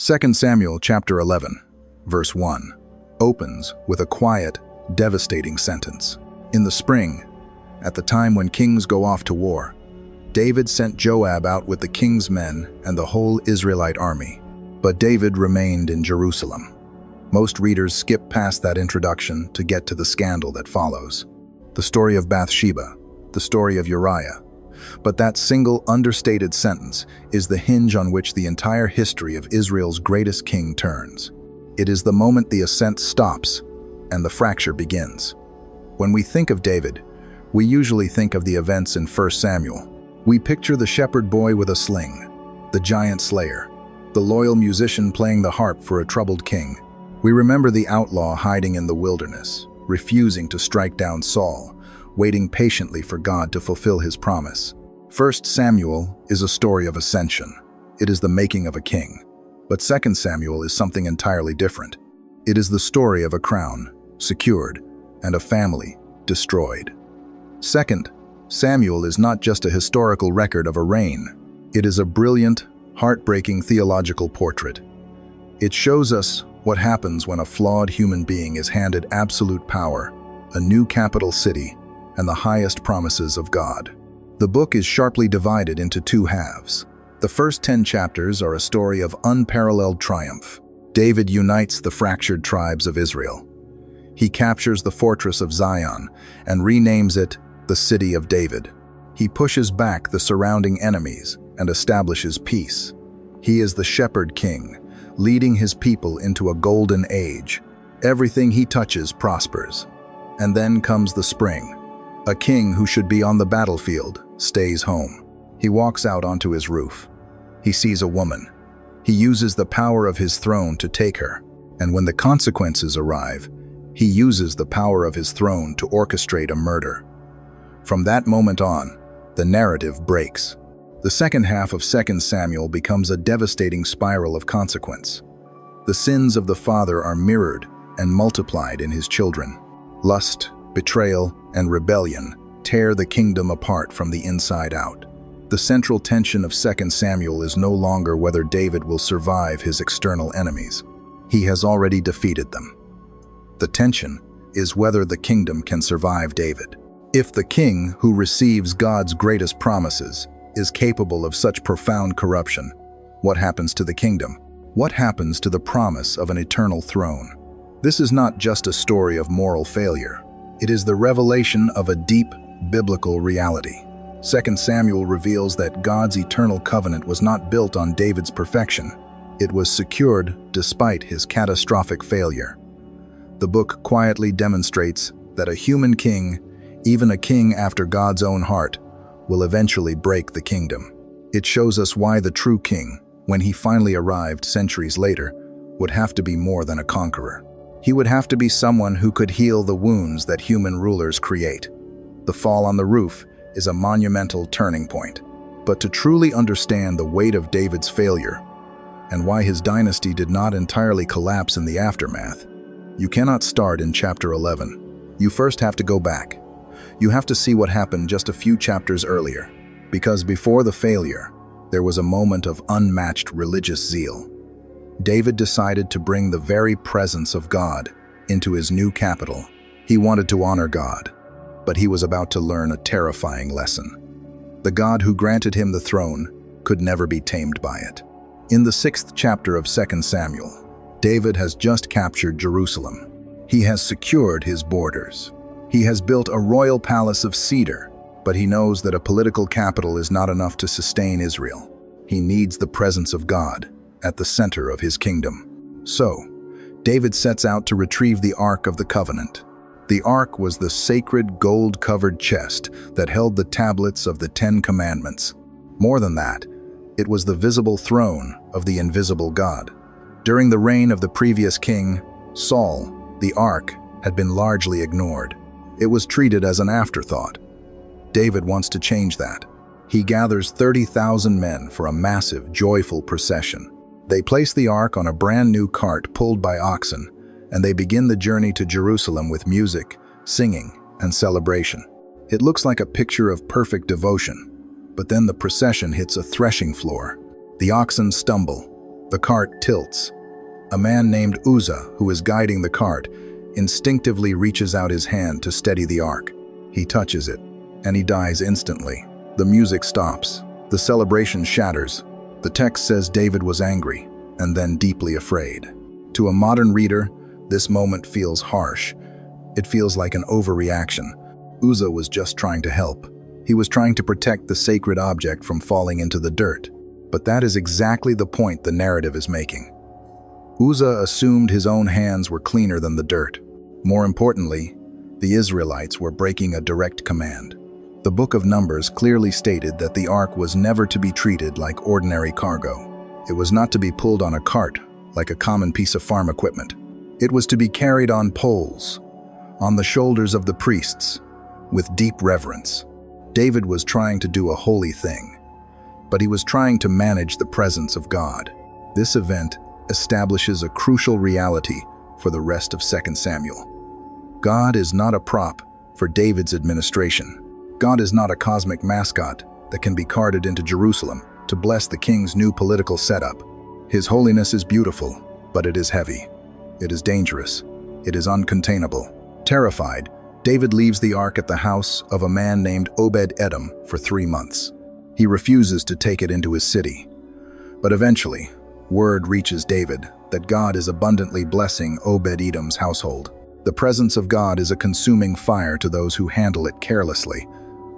2 Samuel chapter 11, verse 1, opens with a quiet, devastating sentence. In the spring, at the time when kings go off to war, David sent Joab out with the king's men and the whole Israelite army. But David remained in Jerusalem. Most readers skip past that introduction to get to the scandal that follows. The story of Bathsheba, the story of Uriah. But that single understated sentence is the hinge on which the entire history of Israel's greatest king turns. It is the moment the ascent stops and the fracture begins. When we think of David, we usually think of the events in 1 Samuel. We picture the shepherd boy with a sling, the giant slayer, the loyal musician playing the harp for a troubled king. We remember the outlaw hiding in the wilderness, refusing to strike down Saul, waiting patiently for God to fulfill his promise. 1 Samuel is a story of ascension. It is the making of a king. But 2 Samuel is something entirely different. It is the story of a crown, secured, and a family, destroyed. 2 Samuel is not just a historical record of a reign. It is a brilliant, heartbreaking theological portrait. It shows us what happens when a flawed human being is handed absolute power, a new capital city, and the highest promises of God. The book is sharply divided into two halves. The first 10 chapters are a story of unparalleled triumph. David unites the fractured tribes of Israel. He captures the fortress of Zion and renames it the City of David. He pushes back the surrounding enemies and establishes peace. He is the shepherd king, leading his people into a golden age. Everything he touches prospers. And then comes the spring. A king who should be on the battlefield stays home. He walks out onto his roof. He sees a woman. He uses the power of his throne to take her. And when the consequences arrive, he uses the power of his throne to orchestrate a murder. From that moment on, the narrative breaks. The second half of 2 Samuel becomes a devastating spiral of consequence. The sins of the father are mirrored and multiplied in his children. Lust, betrayal, and rebellion tear the kingdom apart from the inside out. The central tension of 2 Samuel is no longer whether David will survive his external enemies. He has already defeated them. The tension is whether the kingdom can survive David. If the king who receives God's greatest promises is capable of such profound corruption, what happens to the kingdom? What happens to the promise of an eternal throne? This is not just a story of moral failure. It is the revelation of a deep biblical reality. 2 Samuel reveals that God's eternal covenant was not built on David's perfection. It was secured despite his catastrophic failure. The book quietly demonstrates that a human king, even a king after God's own heart, will eventually break the kingdom. It shows us why the true king, when he finally arrived centuries later, would have to be more than a conqueror. He would have to be someone who could heal the wounds that human rulers create. The fall on the roof is a monumental turning point. But to truly understand the weight of David's failure and why his dynasty did not entirely collapse in the aftermath, you cannot start in chapter 11. You first have to go back. You have to see what happened just a few chapters earlier, because before the failure, there was a moment of unmatched religious zeal. David decided to bring the very presence of God into his new capital. He wanted to honor God, but he was about to learn a terrifying lesson. The God who granted him the throne could never be tamed by it. In the 6th chapter of 2 Samuel, David has just captured Jerusalem. He has secured his borders. He has built a royal palace of cedar, but he knows that a political capital is not enough to sustain Israel. He needs the presence of God at the center of his kingdom. So, David sets out to retrieve the Ark of the Covenant. The Ark was the sacred gold-covered chest that held the tablets of the 10 Commandments. More than that, it was the visible throne of the invisible God. During the reign of the previous king, Saul, the Ark had been largely ignored. It was treated as an afterthought. David wants to change that. He gathers 30,000 men for a massive, joyful procession. They place the ark on a brand new cart pulled by oxen, and they begin the journey to Jerusalem with music, singing, and celebration. It looks like a picture of perfect devotion, but then the procession hits a threshing floor. The oxen stumble, The cart tilts. A man named Uzzah, who is guiding the cart, instinctively reaches out his hand to steady the ark. He touches it, and he dies instantly. The music stops. The celebration shatters. The text says David was angry, and then deeply afraid. To a modern reader, this moment feels harsh. It feels like an overreaction. Uzzah was just trying to help. He was trying to protect the sacred object from falling into the dirt. But that is exactly the point the narrative is making. Uzzah assumed his own hands were cleaner than the dirt. More importantly, the Israelites were breaking a direct command. The book of Numbers clearly stated that the ark was never to be treated like ordinary cargo. It was not to be pulled on a cart like a common piece of farm equipment. It was to be carried on poles, on the shoulders of the priests, with deep reverence. David was trying to do a holy thing, but he was trying to manage the presence of God. This event establishes a crucial reality for the rest of 2 Samuel. God is not a prop for David's administration. God is not a cosmic mascot that can be carted into Jerusalem to bless the king's new political setup. His holiness is beautiful, but it is heavy. It is dangerous. It is uncontainable. Terrified, David leaves the ark at the house of a man named Obed-Edom for 3 months. He refuses to take it into his city. But eventually, word reaches David that God is abundantly blessing Obed-Edom's household. The presence of God is a consuming fire to those who handle it carelessly,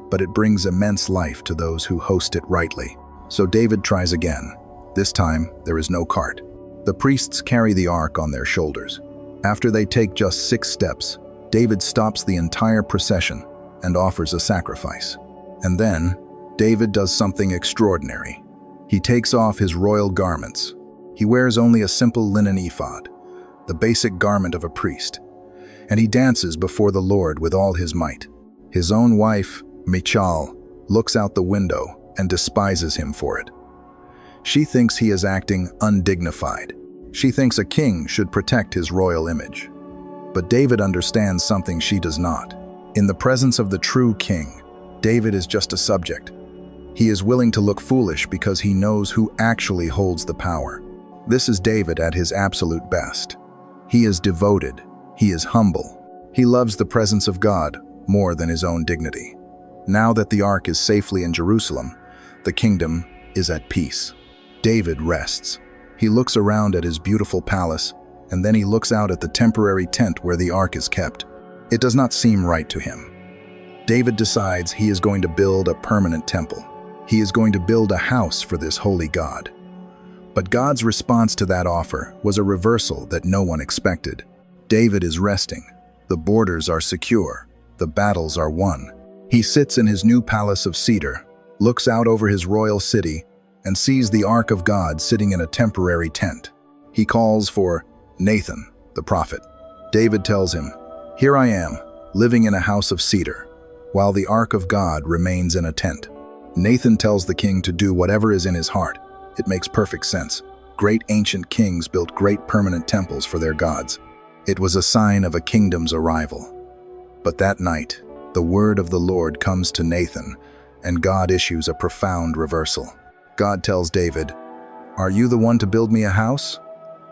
but it brings immense life to those who host it rightly. So David tries again. This time, there is no cart. The priests carry the ark on their shoulders. After they take just 6 steps, David stops the entire procession and offers a sacrifice. And then, David does something extraordinary. He takes off his royal garments. He wears only a simple linen ephod, the basic garment of a priest, and he dances before the Lord with all his might. His own wife, Michal, looks out the window and despises him for it. She thinks he is acting undignified. She thinks a king should protect his royal image. But David understands something she does not. In the presence of the true king, David is just a subject. He is willing to look foolish because he knows who actually holds the power. This is David at his absolute best. He is devoted. He is humble. He loves the presence of God more than his own dignity. Now that the ark is safely in Jerusalem, the kingdom is at peace. David rests. He looks around at his beautiful palace, and then he looks out at the temporary tent where the ark is kept. It does not seem right to him. David decides he is going to build a permanent temple. He is going to build a house for this holy God. But God's response to that offer was a reversal that no one expected. David is resting. The borders are secure. The battles are won. He sits in his new palace of cedar, looks out over his royal city, and sees the ark of God sitting in a temporary tent. He calls for Nathan, the prophet. David tells him, "Here I am, living in a house of cedar, while the ark of God remains in a tent." Nathan tells the king to do whatever is in his heart. It makes perfect sense. Great ancient kings built great permanent temples for their gods. It was a sign of a kingdom's arrival. But that night, the word of the Lord comes to Nathan, and God issues a profound reversal. God tells David, "Are you the one to build me a house?"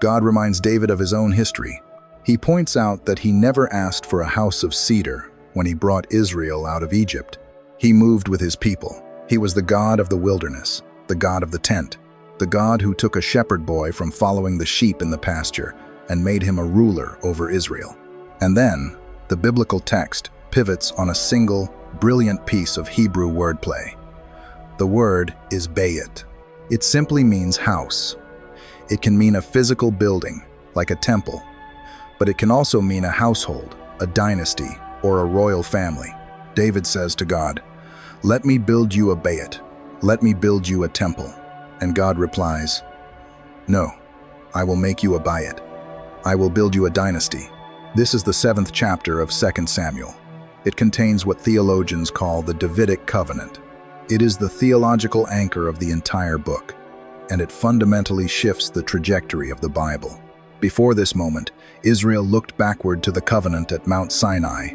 God reminds David of his own history. He points out that he never asked for a house of cedar when he brought Israel out of Egypt. He moved with his people. He was the God of the wilderness, the God of the tent, the God who took a shepherd boy from following the sheep in the pasture and made him a ruler over Israel. And then, the biblical text pivots on a single, brilliant piece of Hebrew wordplay. The word is bayit. It simply means house. It can mean a physical building, like a temple, but it can also mean a household, a dynasty, or a royal family. David says to God, "Let me build you a bayit. Let me build you a temple." And God replies, "No, I will make you a bayit. I will build you a dynasty." This is the 7th chapter of 2 Samuel. It contains what theologians call the Davidic covenant. It is the theological anchor of the entire book, and it fundamentally shifts the trajectory of the Bible. Before this moment, Israel looked backward to the covenant at Mount Sinai,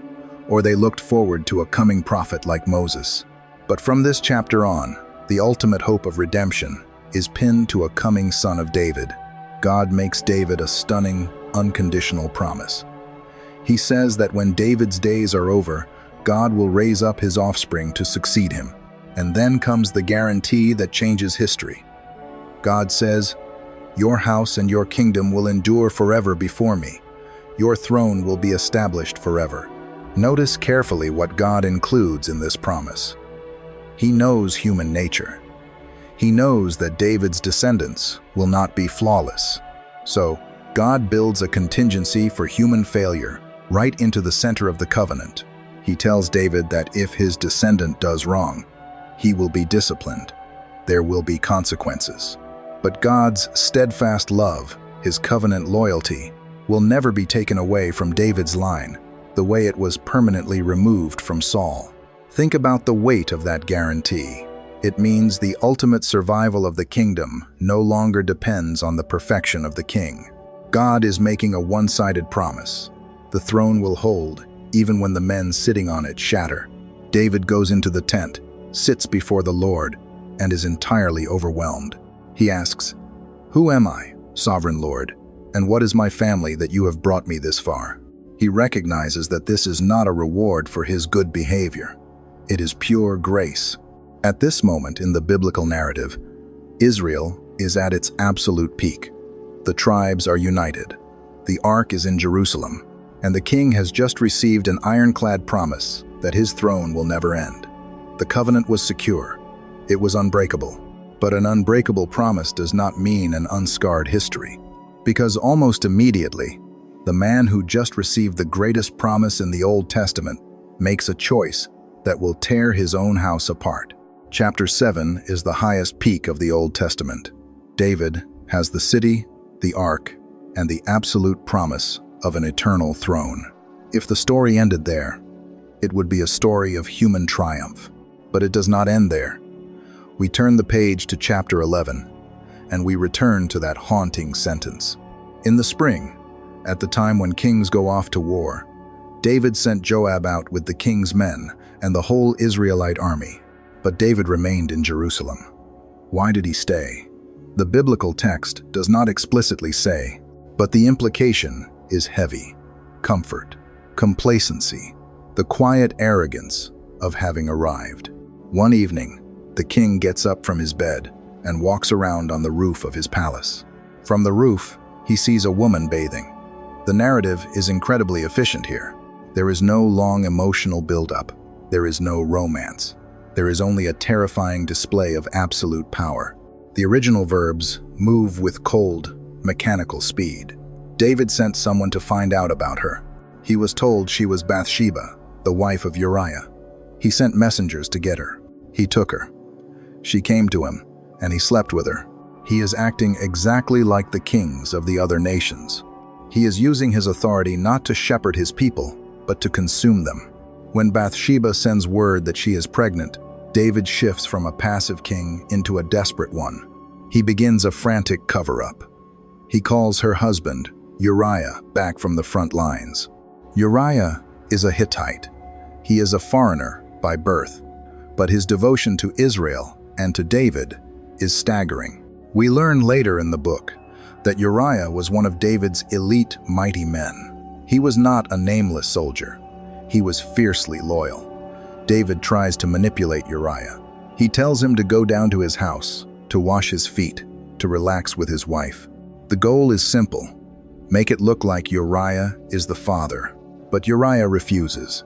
or they looked forward to a coming prophet like Moses. But from this chapter on, the ultimate hope of redemption is pinned to a coming son of David. God makes David a stunning, unconditional promise. He says that when David's days are over, God will raise up his offspring to succeed him. And then comes the guarantee that changes history. God says, "Your house and your kingdom will endure forever before me. Your throne will be established forever." Notice carefully what God includes in this promise. He knows human nature. He knows that David's descendants will not be flawless. So, God builds a contingency for human failure right into the center of the covenant. He tells David that if his descendant does wrong, he will be disciplined. There will be consequences. But God's steadfast love, his covenant loyalty, will never be taken away from David's line, the way it was permanently removed from Saul. Think about the weight of that guarantee. It means the ultimate survival of the kingdom no longer depends on the perfection of the king. God is making a one-sided promise. The throne will hold, even when the men sitting on it shatter. David goes into the tent, sits before the Lord, and is entirely overwhelmed. He asks, "Who am I, sovereign Lord, and what is my family that you have brought me this far?" He recognizes that this is not a reward for his good behavior. It is pure grace. At this moment in the biblical narrative, Israel is at its absolute peak. The tribes are united. The ark is in Jerusalem, and the king has just received an ironclad promise that his throne will never end. The covenant was secure. It was unbreakable. But an unbreakable promise does not mean an unscarred history, because almost immediately, the man who just received the greatest promise in the Old Testament makes a choice that will tear his own house apart. Chapter 7 is the highest peak of the Old Testament. David has the city, the ark, and the absolute promise of an eternal throne. If the story ended there, it would be a story of human triumph. But it does not end there. We turn the page to chapter 11, and we return to that haunting sentence. In the spring, at the time when kings go off to war, David sent Joab out with the king's men and the whole Israelite army. But David remained in Jerusalem. Why did he stay? The biblical text does not explicitly say, but the implication is heavy. Comfort, complacency, the quiet arrogance of having arrived. One evening, the king gets up from his bed and walks around on the roof of his palace. From the roof, he sees a woman bathing. The narrative is incredibly efficient here. There is no long emotional buildup. There is no romance. There is only a terrifying display of absolute power. The original verbs move with cold, mechanical speed. David sent someone to find out about her. He was told she was Bathsheba, the wife of Uriah. He sent messengers to get her. He took her. She came to him, and he slept with her. He is acting exactly like the kings of the other nations. He is using his authority not to shepherd his people, but to consume them. When Bathsheba sends word that she is pregnant, David shifts from a passive king into a desperate one. He begins a frantic cover-up. He calls her husband, Uriah, back from the front lines. Uriah is a Hittite. He is a foreigner by birth, but his devotion to Israel and to David is staggering. We learn later in the book that Uriah was one of David's elite mighty men. He was not a nameless soldier. He was fiercely loyal. David tries to manipulate Uriah. He tells him to go down to his house, to wash his feet, to relax with his wife. The goal is simple: make it look like Uriah is the father. But Uriah refuses.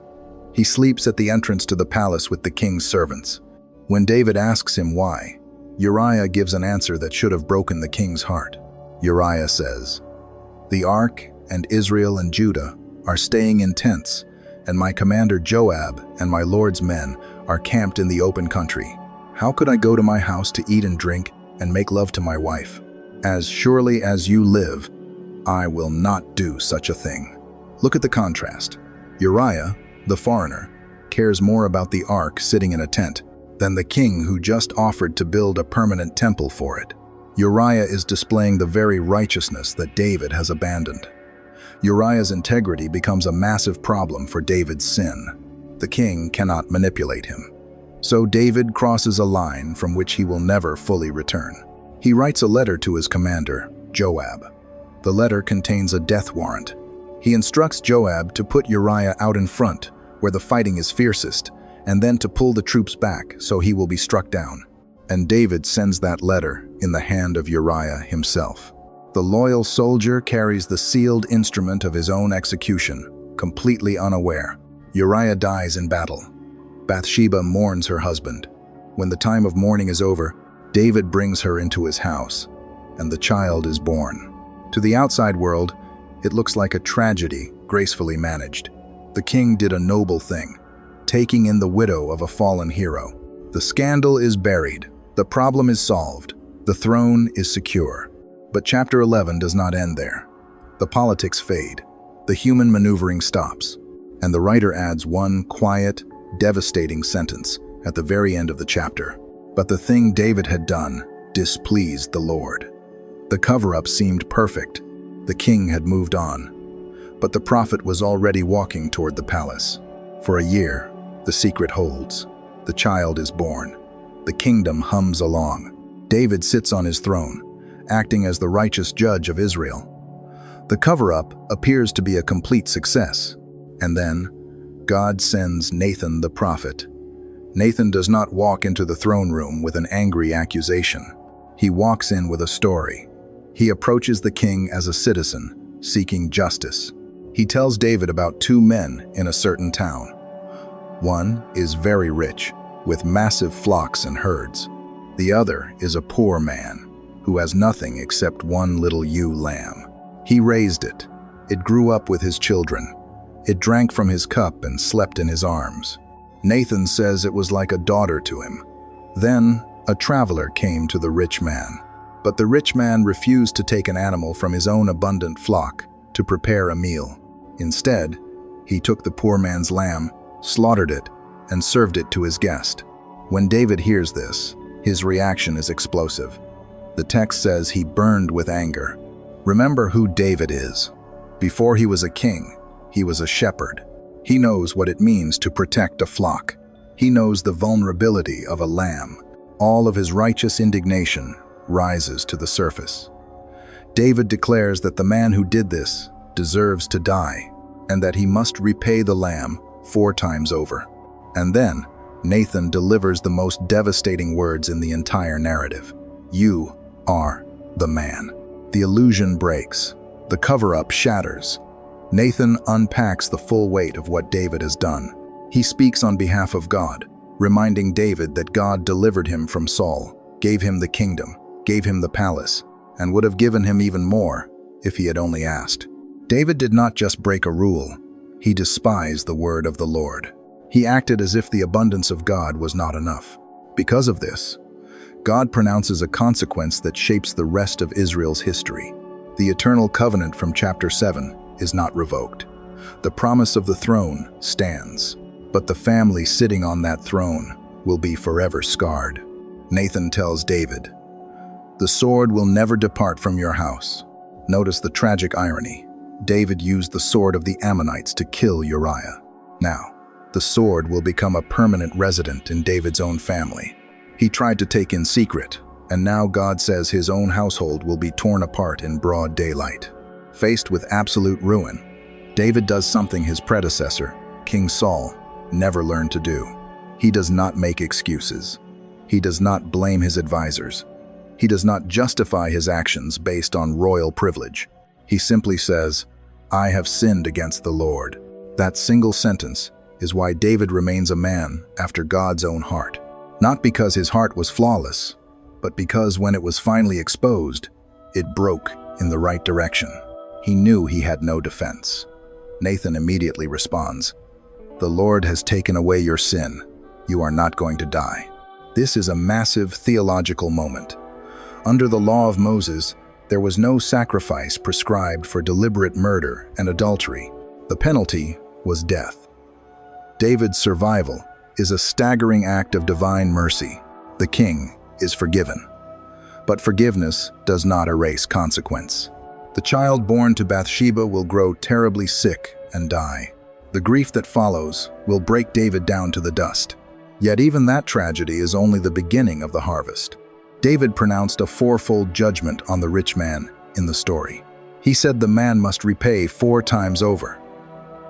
He sleeps at the entrance to the palace with the king's servants. When David asks him why, Uriah gives an answer that should have broken the king's heart. Uriah says, "The ark and Israel and Judah are staying in tents, and my commander Joab and my lord's men are camped in the open country. How could I go to my house to eat and drink and make love to my wife? As surely as you live, I will not do such a thing." Look at the contrast. Uriah, the foreigner, cares more about the ark sitting in a tent than the king who just offered to build a permanent temple for it. Uriah is displaying the very righteousness that David has abandoned. Uriah's integrity becomes a massive problem for David's sin. The king cannot manipulate him. So David crosses a line from which he will never fully return. He writes a letter to his commander, Joab. The letter contains a death warrant. He instructs Joab to put Uriah out in front, where the fighting is fiercest, and then to pull the troops back so he will be struck down. And David sends that letter in the hand of Uriah himself. The loyal soldier carries the sealed instrument of his own execution, completely unaware. Uriah dies in battle. Bathsheba mourns her husband. When the time of mourning is over, David brings her into his house, and the child is born. To the outside world, it looks like a tragedy gracefully managed. The king did a noble thing, taking in the widow of a fallen hero. The scandal is buried. The problem is solved. The throne is secure. But chapter 11 does not end there. The politics fade. The human maneuvering stops. And the writer adds one quiet, devastating sentence at the very end of the chapter. But the thing David had done displeased the Lord. The cover-up seemed perfect. The king had moved on. But the prophet was already walking toward the palace. For a year, the secret holds. The child is born. The kingdom hums along. David sits on his throne, acting as the righteous judge of Israel. The cover-up appears to be a complete success. And then, God sends Nathan the prophet. Nathan does not walk into the throne room with an angry accusation. He walks in with a story. He approaches the king as a citizen, seeking justice. He tells David about two men in a certain town. One is very rich, with massive flocks and herds. The other is a poor man, who has nothing except one little ewe lamb. He raised it. It grew up with his children. It drank from his cup and slept in his arms. Nathan says it was like a daughter to him. Then a traveler came to the rich man. But the rich man refused to take an animal from his own abundant flock to prepare a meal. Instead, he took the poor man's lamb, slaughtered it, and served it to his guest. When David hears this, his reaction is explosive. The text says he burned with anger. Remember who David is. Before he was a king, he was a shepherd. He knows what it means to protect a flock. He knows the vulnerability of a lamb. All of his righteous indignation rises to the surface. David declares that the man who did this deserves to die, and that he must repay the lamb 4 times over. And then, Nathan delivers the most devastating words in the entire narrative. You are the man. The illusion breaks. The cover-up shatters. Nathan unpacks the full weight of what David has done. He speaks on behalf of God, reminding David that God delivered him from Saul, gave him the kingdom, gave him the palace, and would have given him even more if he had only asked. David did not just break a rule. He despised the word of the Lord. He acted as if the abundance of God was not enough. Because of this, God pronounces a consequence that shapes the rest of Israel's history. The eternal covenant from chapter 7 is not revoked. The promise of the throne stands, but the family sitting on that throne will be forever scarred. Nathan tells David, "The sword will never depart from your house." Notice the tragic irony. David used the sword of the Ammonites to kill Uriah. Now, the sword will become a permanent resident in David's own family. He tried to take in secret, and now God says his own household will be torn apart in broad daylight. Faced with absolute ruin, David does something his predecessor, King Saul, never learned to do. He does not make excuses. He does not blame his advisors. He does not justify his actions based on royal privilege. He simply says, "I have sinned against the Lord." That single sentence is why David remains a man after God's own heart. Not because his heart was flawless, but because when it was finally exposed, it broke in the right direction. He knew he had no defense. Nathan immediately responds, "The Lord has taken away your sin. You are not going to die." This is a massive theological moment. Under the law of Moses, there was no sacrifice prescribed for deliberate murder and adultery. The penalty was death. David's survival is a staggering act of divine mercy. The king is forgiven. But forgiveness does not erase consequence. The child born to Bathsheba will grow terribly sick and die. The grief that follows will break David down to the dust. Yet even that tragedy is only the beginning of the harvest. David pronounced a fourfold judgment on the rich man in the story. He said the man must repay 4 times over.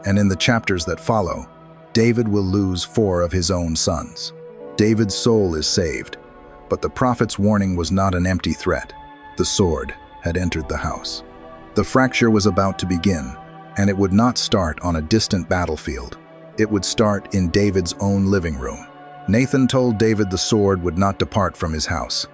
And in the chapters that follow, David will lose 4 of his own sons. David's soul is saved, but the prophet's warning was not an empty threat. The sword had entered the house. The fracture was about to begin, and it would not start on a distant battlefield. It would start in David's own living room. Nathan told David the sword would not depart from his house,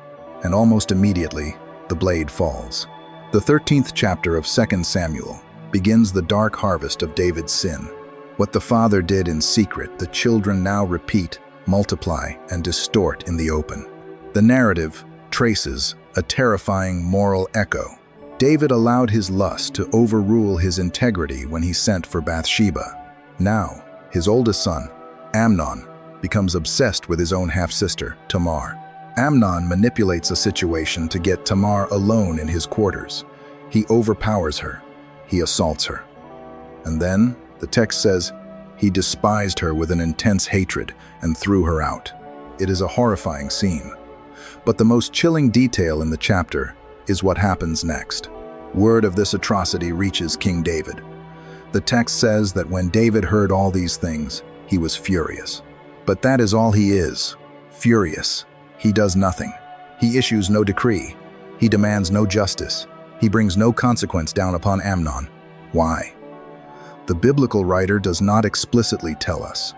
and almost immediately, the blade falls. The 13th chapter of 2 Samuel begins the dark harvest of David's sin. What the father did in secret, the children now repeat, multiply, and distort in the open. The narrative traces a terrifying moral echo. David allowed his lust to overrule his integrity when he sent for Bathsheba. Now, his oldest son, Amnon, becomes obsessed with his own half-sister, Tamar. Amnon manipulates a situation to get Tamar alone in his quarters. He overpowers her. He assaults her. And then, the text says, he despised her with an intense hatred and threw her out. It is a horrifying scene. But the most chilling detail in the chapter is what happens next. Word of this atrocity reaches King David. The text says that when David heard all these things, he was furious. But that is all he is, furious. He does nothing. He issues no decree. He demands no justice. He brings no consequence down upon Amnon. Why? The biblical writer does not explicitly tell us,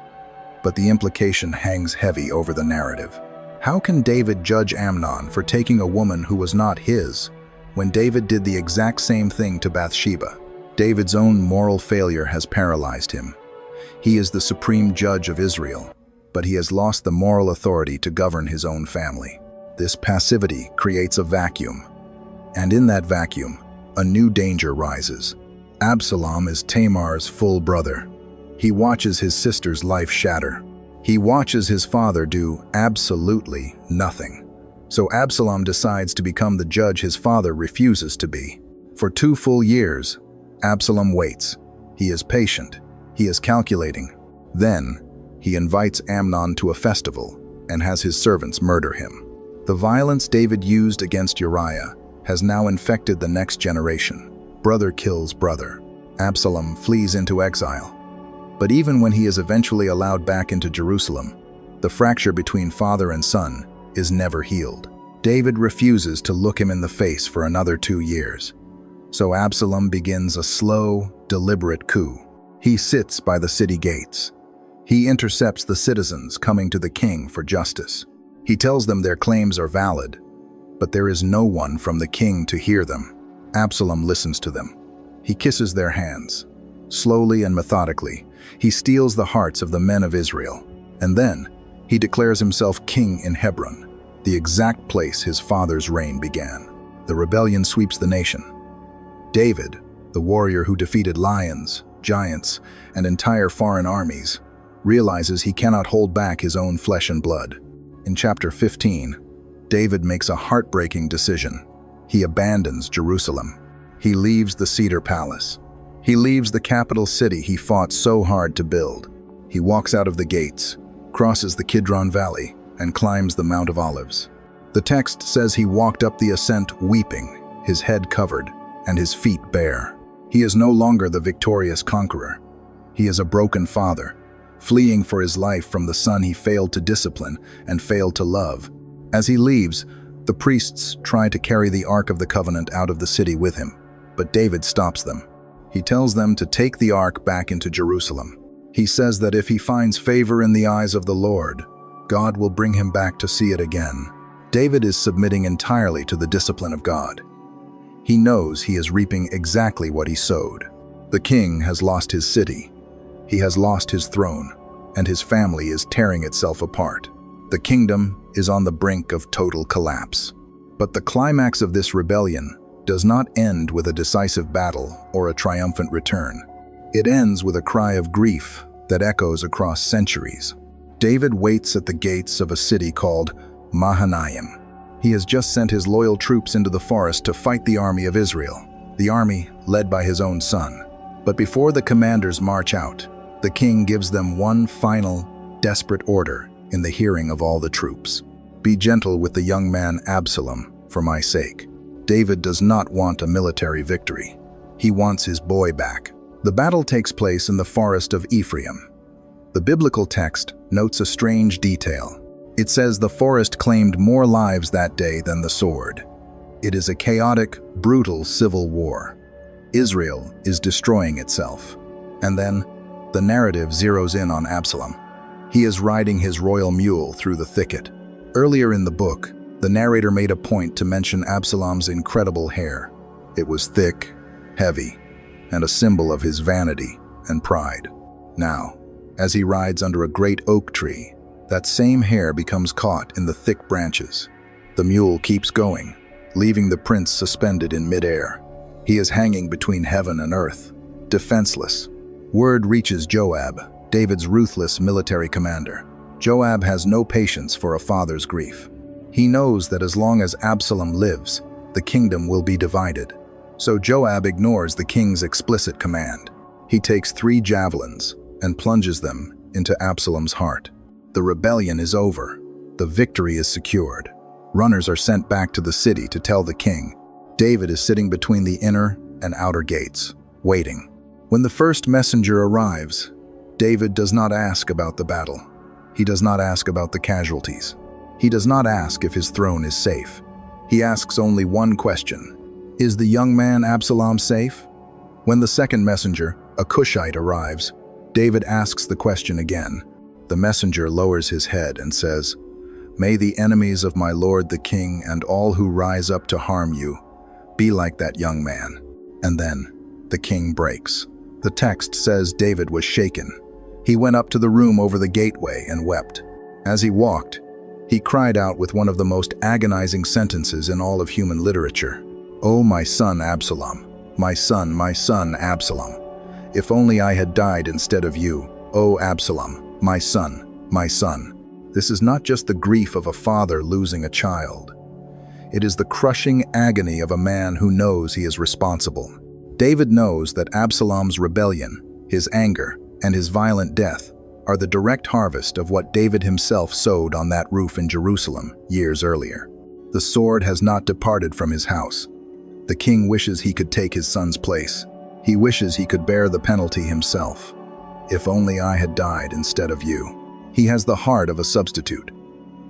but the implication hangs heavy over the narrative. How can David judge Amnon for taking a woman who was not his, when David did the exact same thing to Bathsheba? David's own moral failure has paralyzed him. He is the supreme judge of Israel, but he has lost the moral authority to govern his own family. This passivity creates a vacuum, and in that vacuum, a new danger rises. Absalom is Tamar's full brother. He watches his sister's life shatter. He watches his father do absolutely nothing. So Absalom decides to become the judge his father refuses to be. For 2 full years, Absalom waits. He is patient. He is calculating. Then, he invites Amnon to a festival and has his servants murder him. The violence David used against Uriah has now infected the next generation. Brother kills brother. Absalom flees into exile. But even when he is eventually allowed back into Jerusalem, the fracture between father and son is never healed. David refuses to look him in the face for another 2 years. So Absalom begins a slow, deliberate coup. He sits by the city gates. He intercepts the citizens coming to the king for justice. He tells them their claims are valid, but there is no one from the king to hear them. Absalom listens to them. He kisses their hands. Slowly and methodically, he steals the hearts of the men of Israel. And then, he declares himself king in Hebron, the exact place his father's reign began. The rebellion sweeps the nation. David, the warrior who defeated lions, giants, and entire foreign armies, realizes he cannot hold back his own flesh and blood. In chapter 15, David makes a heartbreaking decision. He abandons Jerusalem. He leaves the Cedar Palace. He leaves the capital city he fought so hard to build. He walks out of the gates, crosses the Kidron Valley, and climbs the Mount of Olives. The text says he walked up the ascent weeping, his head covered, and his feet bare. He is no longer the victorious conqueror. He is a broken father, fleeing for his life from the son he failed to discipline and failed to love. As he leaves, the priests try to carry the Ark of the Covenant out of the city with him, but David stops them. He tells them to take the Ark back into Jerusalem. He says that if he finds favor in the eyes of the Lord, God will bring him back to see it again. David is submitting entirely to the discipline of God. He knows he is reaping exactly what he sowed. The king has lost his city. He has lost his throne, and his family is tearing itself apart. The kingdom is on the brink of total collapse. But the climax of this rebellion does not end with a decisive battle or a triumphant return. It ends with a cry of grief that echoes across centuries. David waits at the gates of a city called Mahanaim. He has just sent his loyal troops into the forest to fight the army of Israel, the army led by his own son. But before the commanders march out, the king gives them one final, desperate order in the hearing of all the troops. Be gentle with the young man Absalom, for my sake. David does not want a military victory. He wants his boy back. The battle takes place in the forest of Ephraim. The biblical text notes a strange detail. It says the forest claimed more lives that day than the sword. It is a chaotic, brutal civil war. Israel is destroying itself. And then, the narrative zeroes in on Absalom. He is riding his royal mule through the thicket. Earlier in the book, the narrator made a point to mention Absalom's incredible hair. It was thick, heavy, and a symbol of his vanity and pride. Now, as he rides under a great oak tree, that same hair becomes caught in the thick branches. The mule keeps going, leaving the prince suspended in midair. He is hanging between heaven and earth, defenseless. Word reaches Joab, David's ruthless military commander. Joab has no patience for a father's grief. He knows that as long as Absalom lives, the kingdom will be divided. So Joab ignores the king's explicit command. He takes 3 javelins and plunges them into Absalom's heart. The rebellion is over. The victory is secured. Runners are sent back to the city to tell the king. David is sitting between the inner and outer gates, waiting. When the first messenger arrives, David does not ask about the battle. He does not ask about the casualties. He does not ask if his throne is safe. He asks only one question: is the young man Absalom safe? When the second messenger, a Cushite, arrives, David asks the question again. The messenger lowers his head and says, "May the enemies of my lord the king and all who rise up to harm you be like that young man." And then the king breaks. The text says David was shaken. He went up to the room over the gateway and wept. As he walked, he cried out with one of the most agonizing sentences in all of human literature. "Oh, my son Absalom, my son Absalom. If only I had died instead of you. Oh, Absalom, my son, my son." This is not just the grief of a father losing a child. It is the crushing agony of a man who knows he is responsible. David knows that Absalom's rebellion, his anger, and his violent death are the direct harvest of what David himself sowed on that roof in Jerusalem years earlier. The sword has not departed from his house. The king wishes he could take his son's place. He wishes he could bear the penalty himself. If only I had died instead of you. He has the heart of a substitute,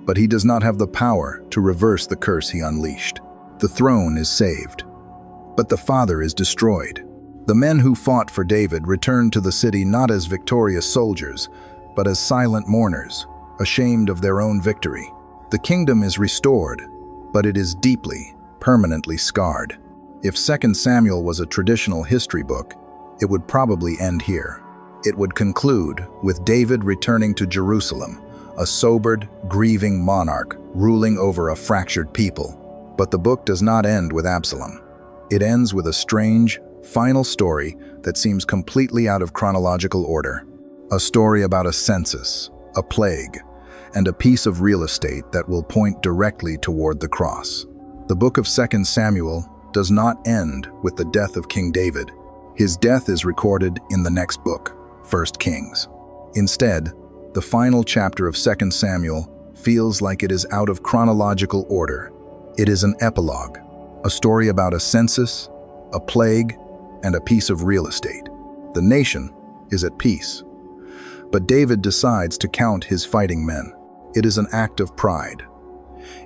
but he does not have the power to reverse the curse he unleashed. The throne is saved, but the father is destroyed. The men who fought for David returned to the city not as victorious soldiers, but as silent mourners, ashamed of their own victory. The kingdom is restored, but it is deeply, permanently scarred. If 2 Samuel was a traditional history book, it would probably end here. It would conclude with David returning to Jerusalem, a sobered, grieving monarch ruling over a fractured people. But the book does not end with Absalom. It ends with a strange, final story that seems completely out of chronological order. A story about a census, a plague, and a piece of real estate that will point directly toward the cross. The book of 2 Samuel does not end with the death of King David. His death is recorded in the next book, 1 Kings. Instead, the final chapter of 2 Samuel feels like it is out of chronological order. It is an epilogue, a story about a census, a plague, and a piece of real estate. The nation is at peace, but David decides to count his fighting men. It is an act of pride.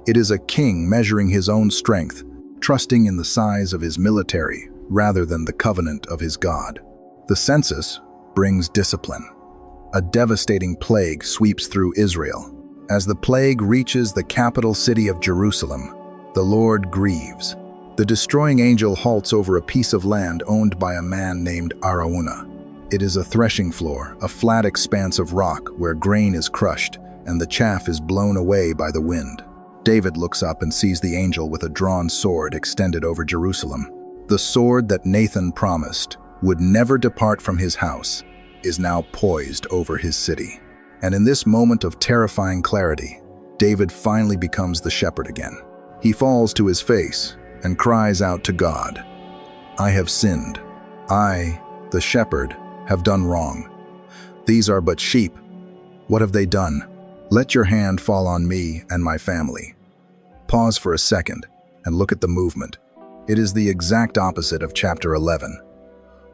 It is a king measuring his own strength, trusting in the size of his military rather than the covenant of his God. The census brings discipline. A devastating plague sweeps through Israel. As the plague reaches the capital city of Jerusalem, the Lord grieves. The destroying angel halts over a piece of land owned by a man named Araunah. It is a threshing floor, a flat expanse of rock where grain is crushed and the chaff is blown away by the wind. David looks up and sees the angel with a drawn sword extended over Jerusalem. The sword that Nathan promised would never depart from his house is now poised over his city. And in this moment of terrifying clarity, David finally becomes the shepherd again. He falls to his face and cries out to God, "I have sinned. I, the shepherd, have done wrong. These are but sheep. What have they done? Let your hand fall on me and my family. Pause for a second and look at the movement. It is the exact opposite of chapter 11.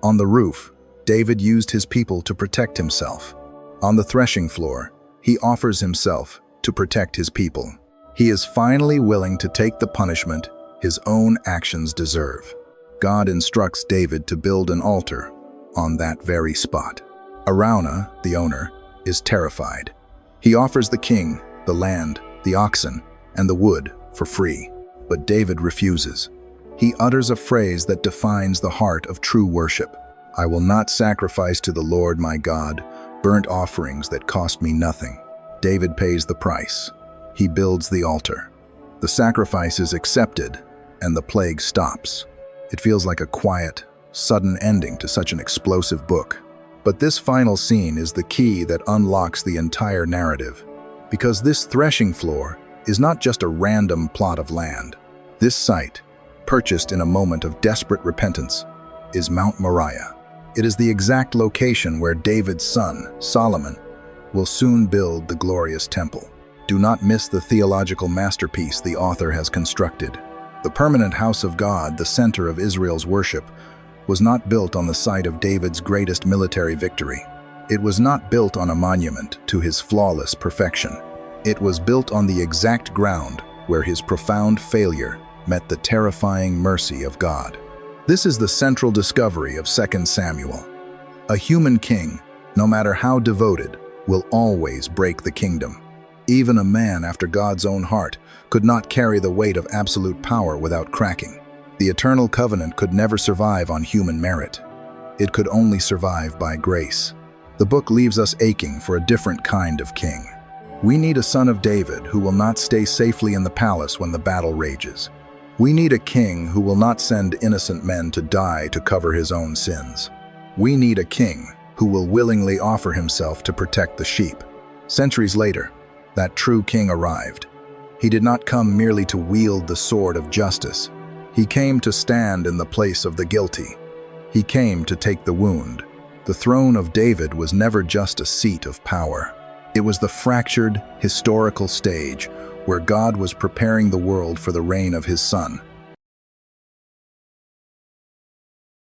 On the roof, David used his people to protect himself. On the threshing floor, he offers himself to protect his people. He is finally willing to take the punishment his own actions deserve. God instructs David to build an altar on that very spot. Araunah, the owner, is terrified. He offers the king the land, the oxen, and the wood for free. But David refuses. He utters a phrase that defines the heart of true worship. I will not sacrifice to the Lord my God burnt offerings that cost me nothing. David pays the price. He builds the altar. The sacrifice is accepted, and the plague stops. It feels like a quiet, sudden ending to such an explosive book. But this final scene is the key that unlocks the entire narrative. Because this threshing floor is not just a random plot of land. This site, purchased in a moment of desperate repentance, is Mount Moriah. It is the exact location where David's son, Solomon, will soon build the glorious temple. Do not miss the theological masterpiece the author has constructed. The permanent house of God, the center of Israel's worship, was not built on the site of David's greatest military victory. It was not built on a monument to his flawless perfection. It was built on the exact ground where his profound failure met the terrifying mercy of God. This is the central discovery of 2 Samuel. A human king, no matter how devoted, will always break the kingdom. Even a man after God's own heart could not carry the weight of absolute power without cracking. The eternal covenant could never survive on human merit. It could only survive by grace. The book leaves us aching for a different kind of king. We need a son of David who will not stay safely in the palace when the battle rages. We need a king who will not send innocent men to die to cover his own sins. We need a king who will willingly offer himself to protect the sheep. Centuries later, that true king arrived. He did not come merely to wield the sword of justice. He came to stand in the place of the guilty. He came to take the wound. The throne of David was never just a seat of power. It was the fractured, historical stage where God was preparing the world for the reign of his Son.